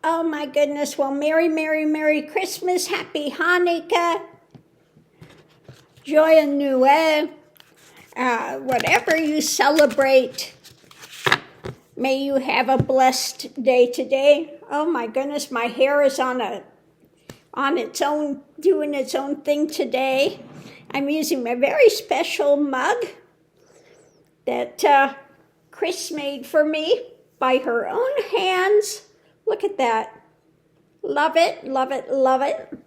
Oh my goodness. Well, Merry, Merry, Merry Christmas. Happy Hanukkah. Joyeux Noël. Whatever you celebrate, may you have a blessed day today. Oh my goodness, my hair is on its own, doing its own thing today. I'm using my very special mug that Chris made for me by her own hands. Look at that. Love it, love it, love it.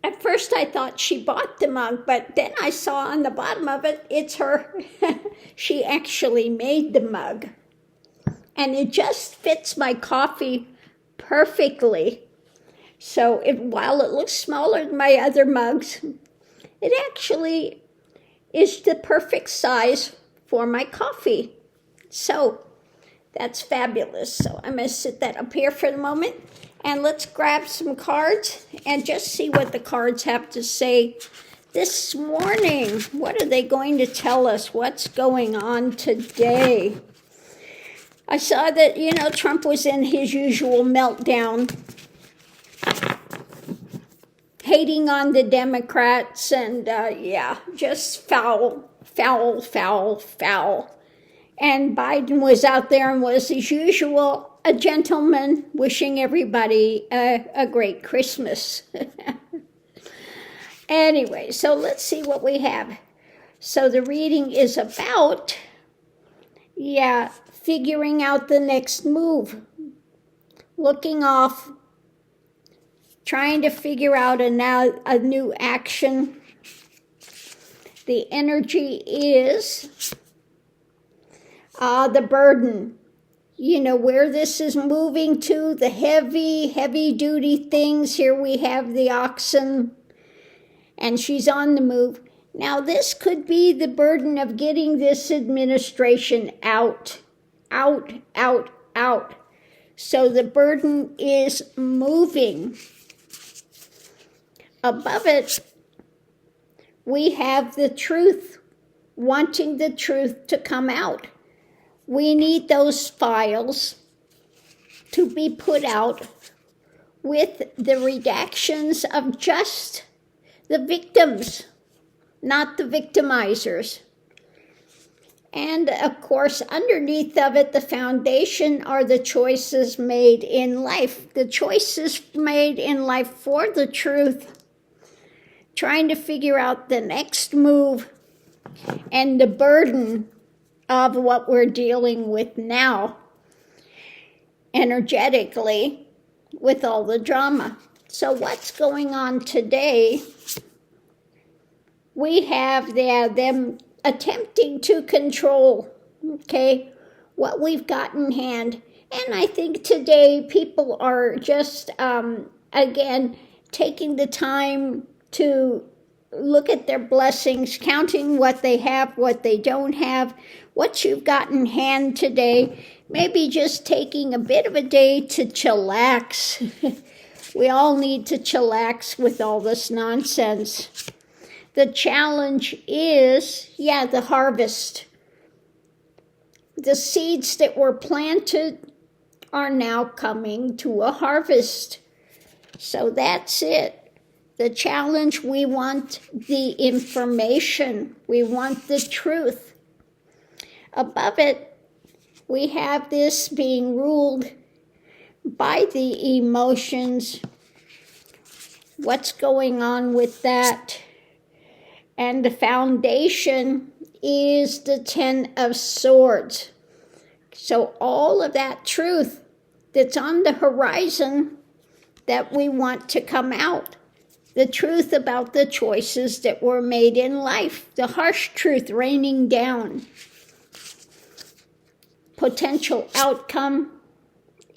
At first I thought she bought the mug, but then I saw on the bottom of it, it's her. She actually made the mug. And it just fits my coffee perfectly. So while it looks smaller than my other mugs, it actually is the perfect size for my coffee. So that's fabulous. So I'm going to sit that up here for the moment. And let's grab some cards and just see what the cards have to say this morning. What are they going to tell us? What's going on today? I saw that, Trump was in his usual meltdown, hating on the Democrats and, just foul. And Biden was out there and was, as usual, a gentleman wishing everybody a great Christmas. Anyway, so let's see what we have. So the reading is about, figuring out the next move. Looking off, trying to figure out a new action. The energy is the burden. Where this is moving to, the heavy duty things. Here we have the oxen, and she's on the move. Now this could be the burden of getting this administration out. So the burden is moving. Above it, we have the truth, wanting the truth to come out. We need those files to be put out with the redactions of just the victims, not the victimizers. And of course, underneath of it, the foundation are the choices made in life. The choices made in life for the truth, trying to figure out the next move and the burden of what we're dealing with now, energetically, with all the drama. So what's going on today? We have them attempting to control, what we've got in hand. And I think today people are just, again, taking the time to look at their blessings, counting what they have, what they don't have, what you've got in hand today. Maybe just taking a bit of a day to chillax. We all need to chillax with all this nonsense. The challenge is, the harvest. The seeds that were planted are now coming to a harvest. So that's it. The challenge, we want the information. We want the truth. Above it, we have this being ruled by the emotions. What's going on with that? And the foundation is the Ten of Swords. So all of that truth that's on the horizon that we want to come out. The truth about the choices that were made in life. The harsh truth raining down. Potential outcome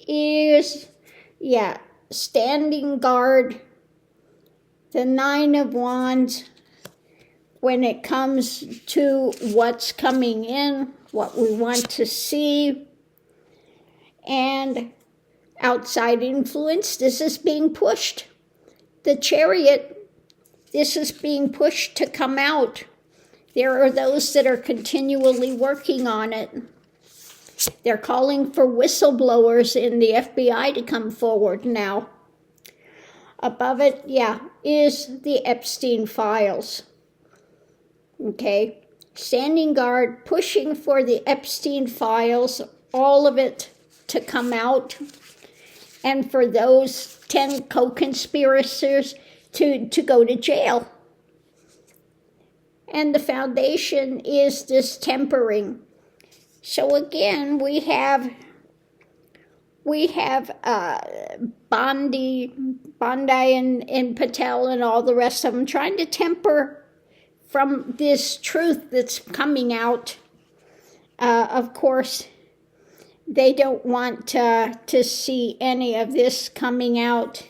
is, standing guard. The Nine of Wands. When it comes to what's coming in, what we want to see. And outside influence, this is being pushed. The Chariot, this is being pushed to come out. There are those that are continually working on it. They're calling for whistleblowers in the FBI to come forward now. Above it, yeah, is the Epstein files. Okay, standing guard, pushing for the Epstein files, all of it to come out, and for those 10 co-conspirators to go to jail. And the foundation is distempering. So again, we have Bondi and Patel and all the rest of them trying to temper from this truth that's coming out. Of course, they don't want to see any of this coming out.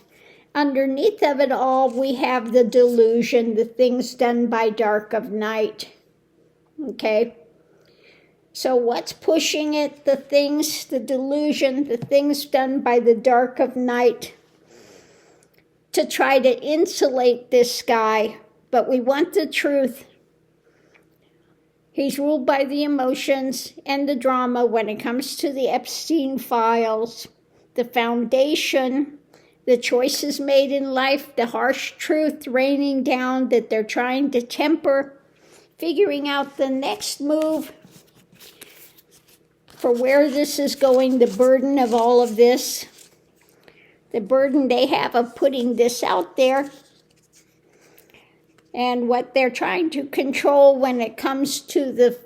Underneath of it all, we have the delusion, the things done by dark of night. Okay? So what's pushing it? The things, the delusion, the things done by the dark of night to try to insulate this guy. But we want the truth. He's ruled by the emotions and the drama when it comes to the Epstein files, the foundation, the choices made in life, the harsh truth raining down that they're trying to temper, figuring out the next move for where this is going, the burden of all of this, the burden they have of putting this out there, and what they're trying to control when it comes to the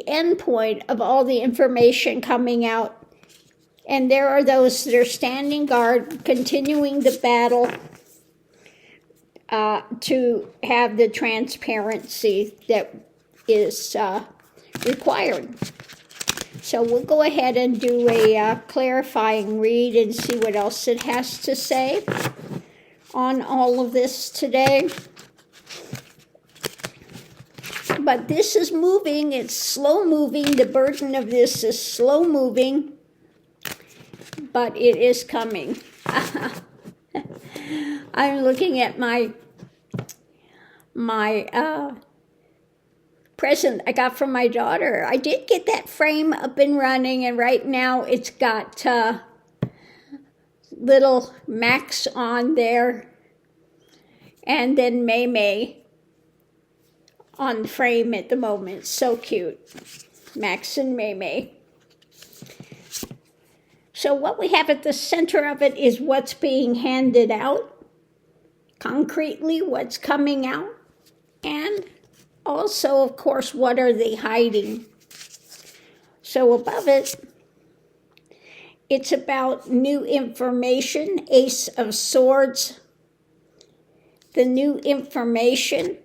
end point of all the information coming out. And there are those that are standing guard, continuing the battle to have the transparency that is required. So we'll go ahead and do a clarifying read and see what else it has to say on all of this today. But this is moving. It's slow moving. The burden of this is slow moving, but it is coming. I'm looking at my present I got from my daughter. I did get that frame up and running, and right now it's got little Max on there, and then May on the frame at the moment. So cute. Max and May. So what we have at the center of it is what's being handed out, concretely what's coming out, and also, of course, what are they hiding? So above it, it's about new information, Ace of Swords, the new information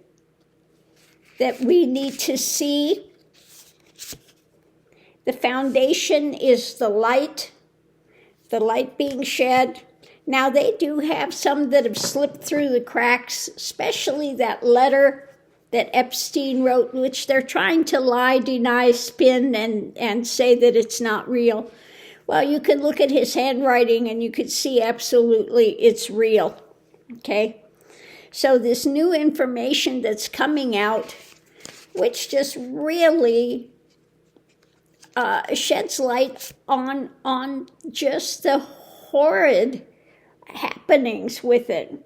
that we need to see. The foundation is the light being shed. Now, they do have some that have slipped through the cracks, especially that letter that Epstein wrote, which they're trying to lie, deny, spin, and say that it's not real. Well, you can look at his handwriting and you could see absolutely it's real, okay? So this new information that's coming out, which just really sheds light on just the horrid happenings with it.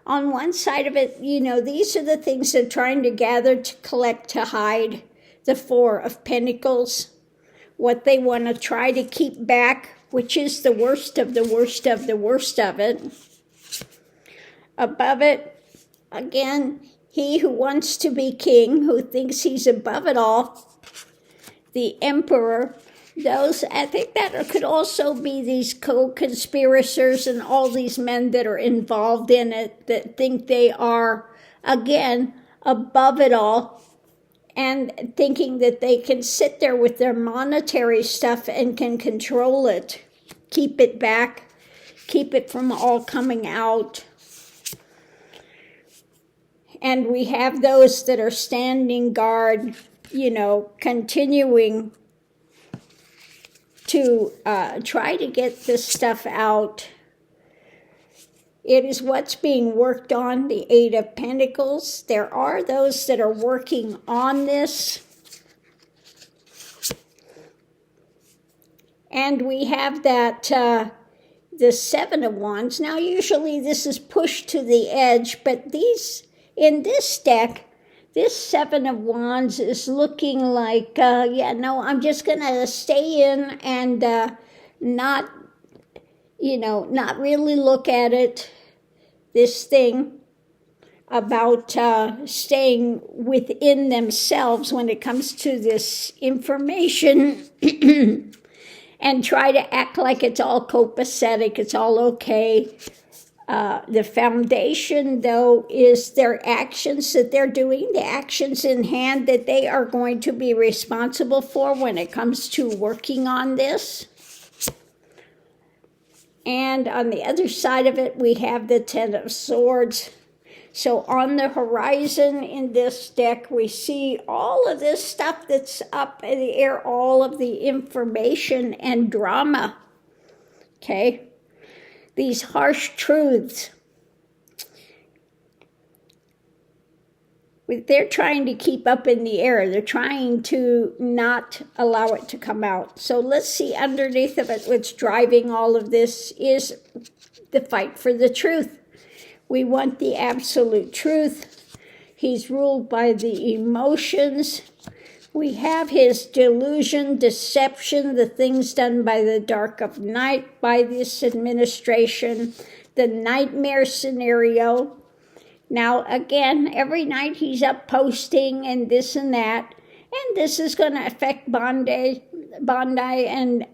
On one side of it, these are the things they're trying to gather, to collect, to hide. The Four of Pentacles, what they want to try to keep back, which is the worst of the worst of the worst of it. Above it, again, he who wants to be king, who thinks he's above it all, the Emperor. Those, I think that could also be these co-conspirators and all these men that are involved in it that think they are, again, above it all, and thinking that they can sit there with their monetary stuff and can control it, keep it back, keep it from all coming out. And we have those that are standing guard, continuing to try to get this stuff out. It is what's being worked on, the Eight of Pentacles. There are those that are working on this. And we have that, the Seven of Wands. Now, usually this is pushed to the edge, but in this deck, this Seven of Wands is looking like, yeah, no, I'm just going to stay in and not really look at it. This thing about staying within themselves when it comes to this information and try to act like it's all copacetic, it's all okay. The foundation, though, is their actions that they're doing, the actions in hand that they are going to be responsible for when it comes to working on this. And on the other side of it, we have the Ten of Swords. So on the horizon in this deck, we see all of this stuff that's up in the air, all of the information and drama. Okay? These harsh truths. They're trying to keep up in the air. They're trying to not allow it to come out. So let's see underneath of it, what's driving all of this is the fight for the truth. We want the absolute truth. He's ruled by the emotions. We have his delusion, deception, the things done by the dark of night, by this administration, the nightmare scenario. Now, again, every night he's up posting and this and that, and this is going to affect Bondi and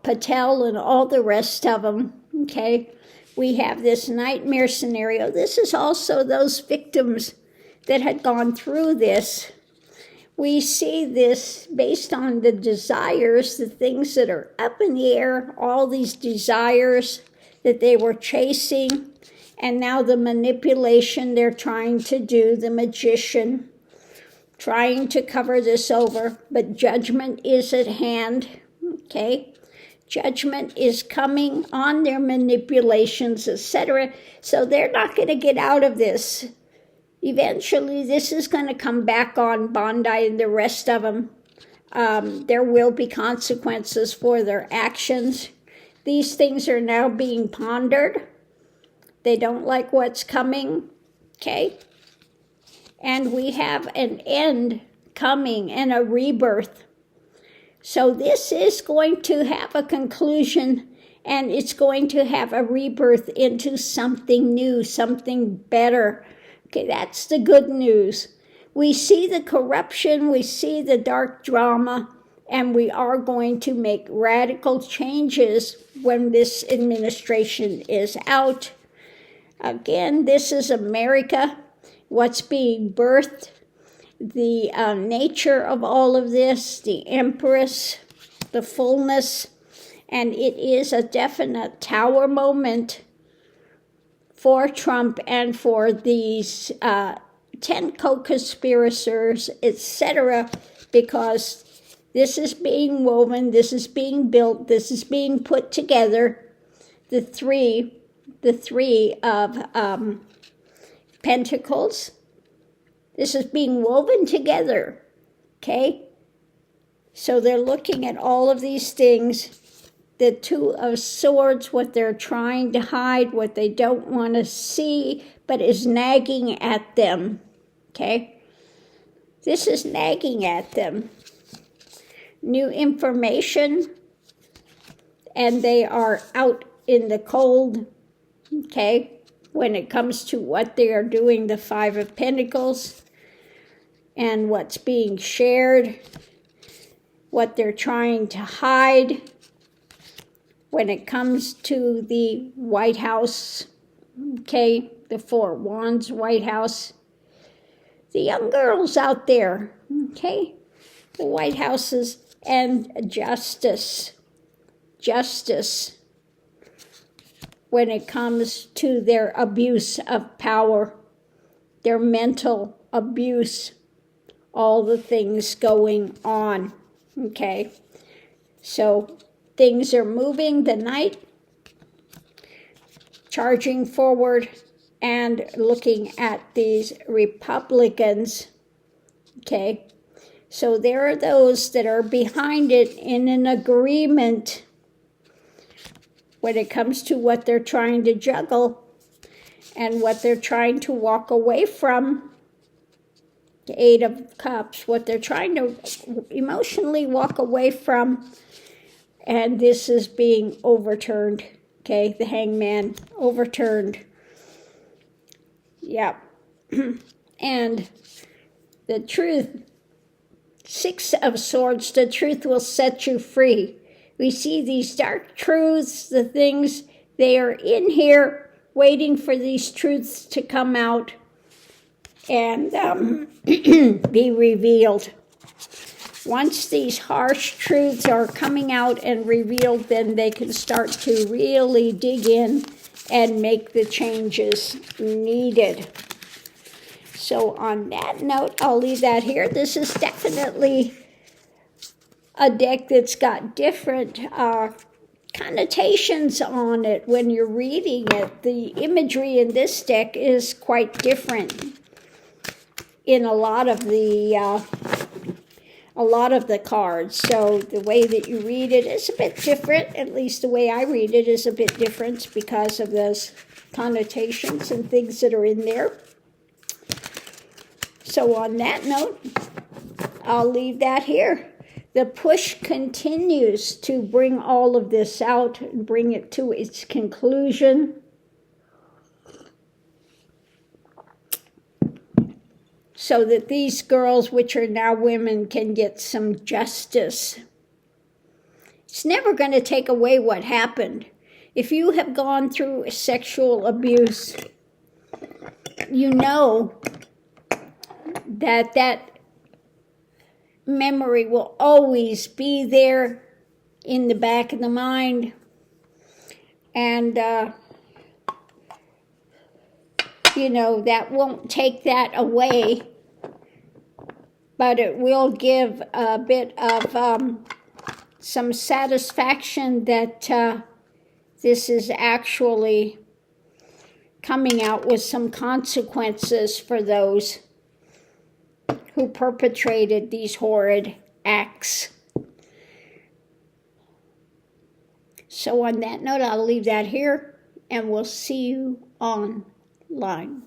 Patel and all the rest of them, okay? We have this nightmare scenario. This is also those victims that had gone through this. We see this based on the desires, the things that are up in the air, all these desires that they were chasing, and now the manipulation they're trying to do, the magician, trying to cover this over, but judgment is at hand, okay? Judgment is coming on their manipulations, etc. So they're not going to get out of this. Eventually, this is going to come back on Bondi and the rest of them. There will be consequences for their actions. These things are now being pondered. They don't like what's coming, okay? And we have an end coming and a rebirth. So this is going to have a conclusion, and it's going to have a rebirth into something new, something better. Okay, that's the good news. We see the corruption, we see the dark drama, and we are going to make radical changes when this administration is out. Again, this is America, what's being birthed, the nature of all of this, the Empress, the fullness, and it is a definite tower moment for Trump and for these 10 co-conspirators, etc., because this is being woven, this is being built, this is being put together. The three of Pentacles, this is being woven together, okay? So they're looking at all of these things. The Two of Swords, what they're trying to hide, what they don't want to see, but is nagging at them, okay? This is nagging at them. New information, and they are out in the cold, okay? When it comes to what they are doing, the Five of Pentacles, and what's being shared, what they're trying to hide. When it comes to the White House, okay, the Four of Wands, White House, the young girls out there, okay, the White Houses, and justice, when it comes to their abuse of power, their mental abuse, all the things going on, okay, so things are moving. The Knight charging forward and looking at these Republicans, okay? So there are those that are behind it in an agreement when it comes to what they're trying to juggle and what they're trying to walk away from. The Eight of Cups, what they're trying to emotionally walk away from, and this is being overturned, okay? The Hangman, overturned. Yep. And the truth, Six of Swords, the truth will set you free. We see these dark truths, the things, they are in here waiting for these truths to come out and be revealed. Once these harsh truths are coming out and revealed, then they can start to really dig in and make the changes needed. So on that note, I'll leave that here. This is definitely a deck that's got different connotations on it when you're reading it. The imagery in this deck is quite different in a lot of the cards. So the way that you read it is a bit different. At least the way I read it is a bit different because of those connotations and things that are in there. So on that note, I'll leave that here. The push continues to bring all of this out and bring it to its conclusion. So that these girls, which are now women, can get some justice. It's never going to take away what happened. If you have gone through sexual abuse, you know that that memory will always be there in the back of the mind. And, you know, that won't take that away, but it will give a bit of some satisfaction that this is actually coming out with some consequences for those who perpetrated these horrid acts. So on that note, I'll leave that here, and we'll see you online.